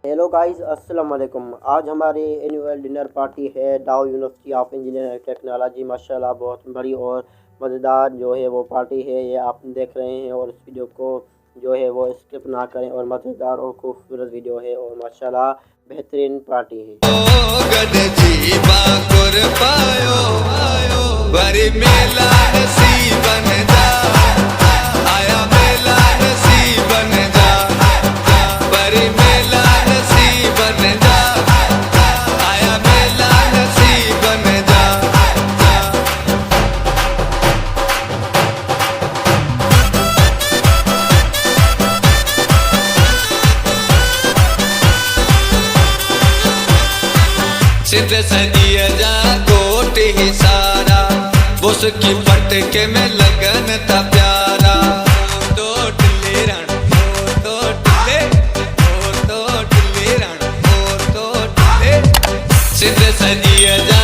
Hello guys, अस्सलाम वालेकुम। आज हमारे एनुअल डिनर पार्टी है डाउ university of engineering and technology. माशाल्लाह बहुत बड़ी और मज़ेदार जो है वो पार्टी है, ये आप देख रहे हैं। और इस वीडियो को जो है वो स्किप ना करें, और मज़ेदार और खूबसूरत वीडियो है और माशाल्लाह बेहतरीन पार्टी है। सिंध सजिया जा कोट ही सारा उसकी पट के में लगन था प्यारा। तो टिले रण तो टिले तो टिले रण तो टिले सिंध सजिया जा